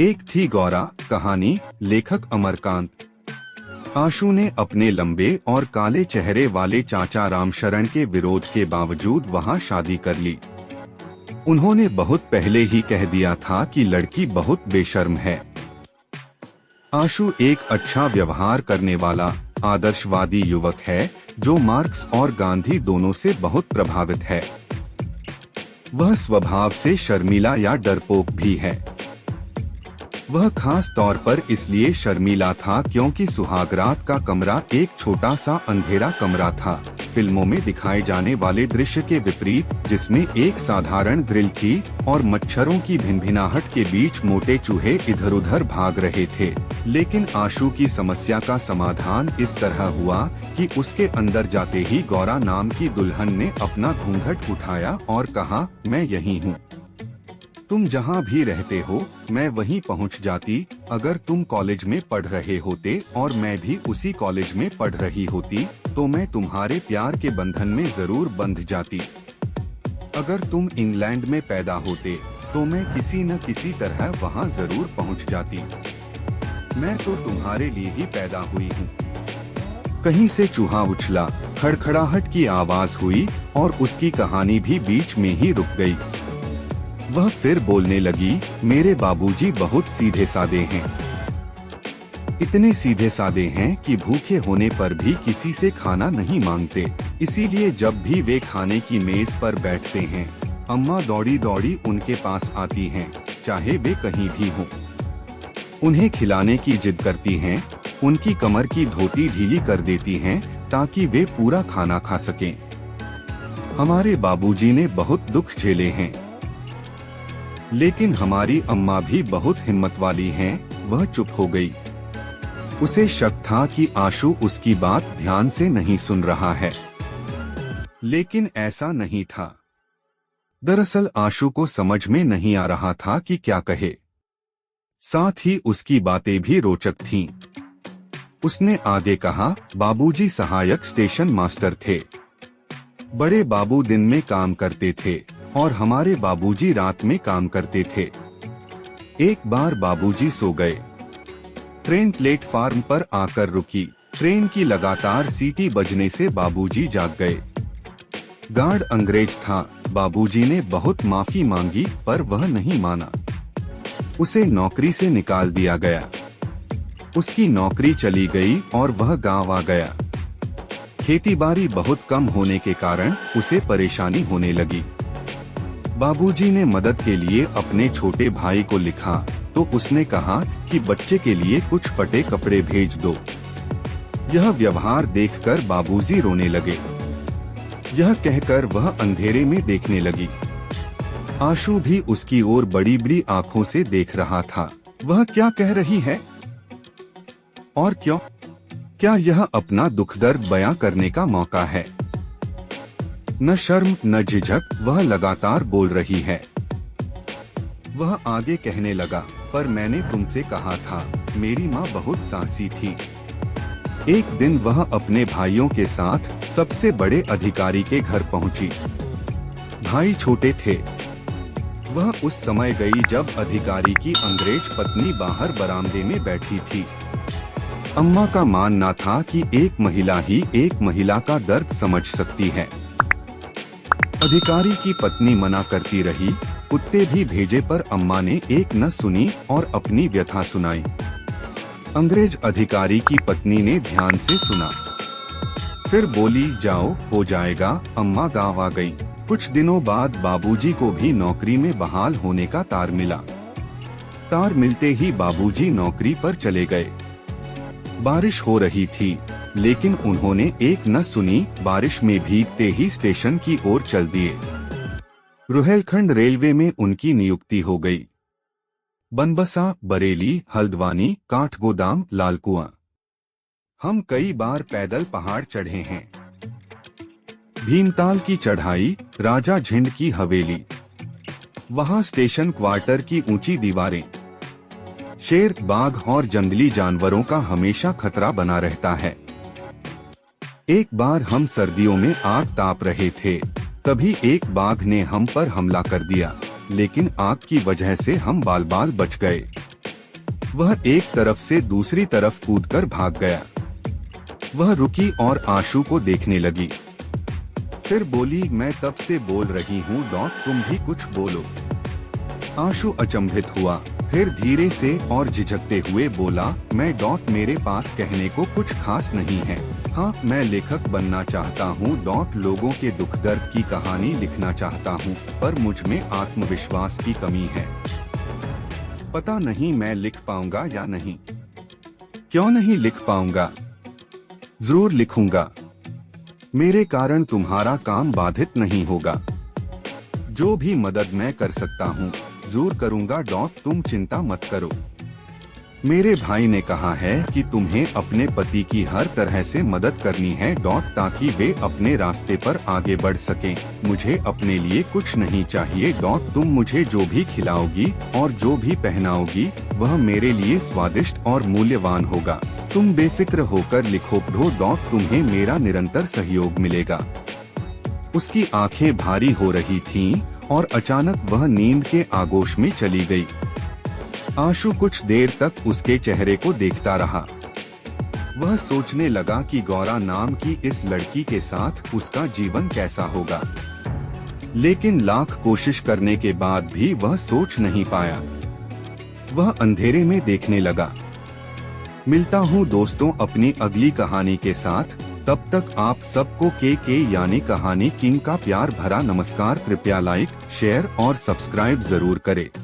एक थी गौरा। कहानी लेखक अमरकांत। आशु ने अपने लंबे और काले चेहरे वाले चाचा रामशरण के विरोध के बावजूद वहां शादी कर ली। उन्होंने बहुत पहले ही कह दिया था कि लड़की बहुत बेशर्म है। आशु एक अच्छा व्यवहार करने वाला आदर्शवादी युवक है जो मार्क्स और गांधी दोनों से बहुत प्रभावित है। वह स्वभाव से शर्मीला या डरपोक भी है। वह खास तौर पर इसलिए शर्मीला था क्योंकि सुहागरात का कमरा एक छोटा सा अंधेरा कमरा था, फिल्मों में दिखाए जाने वाले दृश्य के विपरीत, जिसमें एक साधारण ग्रिल थी और मच्छरों की भिनभिनाहट के बीच मोटे चूहे इधर उधर भाग रहे थे। लेकिन आशु की समस्या का समाधान इस तरह हुआ कि उसके अंदर जाते ही गौरा नाम की दुल्हन ने अपना घूंघट उठाया और कहा, मैं यही हूँ। तुम जहाँ भी रहते हो मैं वहीं पहुँच जाती। अगर तुम कॉलेज में पढ़ रहे होते और मैं भी उसी कॉलेज में पढ़ रही होती तो मैं तुम्हारे प्यार के बंधन में जरूर बंध जाती। अगर तुम इंग्लैंड में पैदा होते तो मैं किसी न किसी तरह वहाँ जरूर पहुँच जाती। मैं तो तुम्हारे लिए ही पैदा हुई हूँ। कहीं से चूहा उछला, खड़खड़ाहट की आवाज हुई और उसकी कहानी भी बीच में ही रुक गई। वह फिर बोलने लगी, मेरे बाबूजी बहुत सीधे सादे हैं। इतने सीधे सादे हैं कि भूखे होने पर भी किसी से खाना नहीं मांगते। इसीलिए जब भी वे खाने की मेज पर बैठते हैं, अम्मा दौड़ी दौड़ी उनके पास आती हैं, चाहे वे कहीं भी हों। उन्हें खिलाने की जिद करती हैं, उनकी कमर की धोती ढीली कर देती हैं ताकि वे पूरा खाना खा सकें। हमारे बाबूजी ने बहुत दुख झेले हैं, लेकिन हमारी अम्मा भी बहुत हिम्मत वाली हैं। वह चुप हो गई। उसे शक था कि आशु उसकी बात ध्यान से नहीं सुन रहा है, लेकिन ऐसा नहीं था। दरअसल आशु को समझ में नहीं आ रहा था कि क्या कहे। साथ ही उसकी बातें भी रोचक थीं। उसने आगे कहा, बाबूजी सहायक स्टेशन मास्टर थे। बड़े बाबू दिन में काम करते थे और हमारे बाबूजी रात में काम करते थे। एक बार बाबूजी सो गए। ट्रेन प्लेटफार्म पर आकर रुकी। ट्रेन की लगातार सीटी बजने से बाबूजी जाग गए। गार्ड अंग्रेज था। बाबूजी ने बहुत माफी मांगी पर वह नहीं माना। उसे नौकरी से निकाल दिया गया। उसकी नौकरी चली गई और वह गांव आ गया। खेतीबाड़ी बहुत कम होने के कारण उसे परेशानी होने लगी। बाबूजी ने मदद के लिए अपने छोटे भाई को लिखा तो उसने कहा कि बच्चे के लिए कुछ फटे कपड़े भेज दो। यह व्यवहार देखकर बाबूजी रोने लगे। यह कहकर वह अंधेरे में देखने लगी। आशु भी उसकी ओर बड़ी बड़ी आंखों से देख रहा था। वह क्या कह रही है और क्यों? क्या यह अपना दुख दर्द बयां करने का मौका है? न शर्म न झिझक, वह लगातार बोल रही है। वह आगे कहने लगा, पर मैंने तुमसे कहा था, मेरी माँ बहुत साहसी थी। एक दिन वह अपने भाइयों के साथ सबसे बड़े अधिकारी के घर पहुंची। भाई छोटे थे। वह उस समय गई जब अधिकारी की अंग्रेज पत्नी बाहर बरामदे में बैठी थी। अम्मा का मानना था कि एक महिला ही एक महिला का दर्द समझ सकती है। अधिकारी की पत्नी मना करती रही। कुत्ते भी भेजे पर अम्मा ने एक न सुनी और अपनी व्यथा सुनाई। अंग्रेज अधिकारी की पत्नी ने ध्यान से सुना, फिर बोली, जाओ हो जाएगा। अम्मा गांव आ गईं। कुछ दिनों बाद बाबूजी को भी नौकरी में बहाल होने का तार मिला। तार मिलते ही बाबूजी नौकरी पर चले गए। बारिश हो रही थी, लेकिन उन्होंने एक न सुनी। बारिश में भीगते ही स्टेशन की ओर चल दिए। रुहेलखंड रेलवे में उनकी नियुक्ति हो गई। बनबसा, बरेली, हल्द्वानी, काठगोदाम, लालकुआं। हम कई बार पैदल पहाड़ चढ़े हैं। भीमताल की चढ़ाई, राजा झिंड की हवेली, वहाँ स्टेशन क्वार्टर की ऊंची दीवारें। शेर, बाघ और जंगली जानवरों का हमेशा खतरा बना रहता है। एक बार हम सर्दियों में आग ताप रहे थे, तभी एक बाघ ने हम पर हमला कर दिया, लेकिन आग की वजह से हम बाल बाल बच गए। वह एक तरफ से दूसरी तरफ कूदकर भाग गया। वह रुकी और आशु को देखने लगी। फिर बोली, मैं तब से बोल रही हूँ, तुम भी कुछ बोलो। आशु अचंभित हुआ, फिर धीरे से और झिझकते हुए बोला, मैं मेरे पास कहने को कुछ खास नहीं है। हाँ, मैं लेखक बनना चाहता हूँ, लोगों के दुख दर्द की कहानी लिखना चाहता हूँ, पर मुझ में आत्मविश्वास की कमी है। पता नहीं मैं लिख पाऊंगा या नहीं। क्यों नहीं लिख पाऊंगा? जरूर लिखूंगा। मेरे कारण तुम्हारा काम बाधित नहीं होगा। जो भी मदद मैं कर सकता हूँ जरूर करूंगा। तुम चिंता मत करो। मेरे भाई ने कहा है कि तुम्हें अपने पति की हर तरह से मदद करनी है, ताकि वे अपने रास्ते पर आगे बढ़ सकें। मुझे अपने लिए कुछ नहीं चाहिए। तुम मुझे जो भी खिलाओगी और जो भी पहनाओगी वह मेरे लिए स्वादिष्ट और मूल्यवान होगा। तुम बेफिक्र होकर लिखो। तुम्हें मेरा निरंतर सहयोग मिलेगा। उसकी आंखें भारी हो रही थीं और अचानक वह नींद के आगोश में चली गई। आशु कुछ देर तक उसके चेहरे को देखता रहा। वह सोचने लगा कि गौरा नाम की इस लड़की के साथ उसका जीवन कैसा होगा, लेकिन लाख कोशिश करने के बाद भी वह सोच नहीं पाया। वह अंधेरे में देखने लगा। मिलता हूँ दोस्तों अपनी अगली कहानी के साथ। तब तक आप सबको के यानी कहानी किंग का प्यार भरा नमस्कार। कृपया लाइक, शेयर और सब्सक्राइब जरूर करें।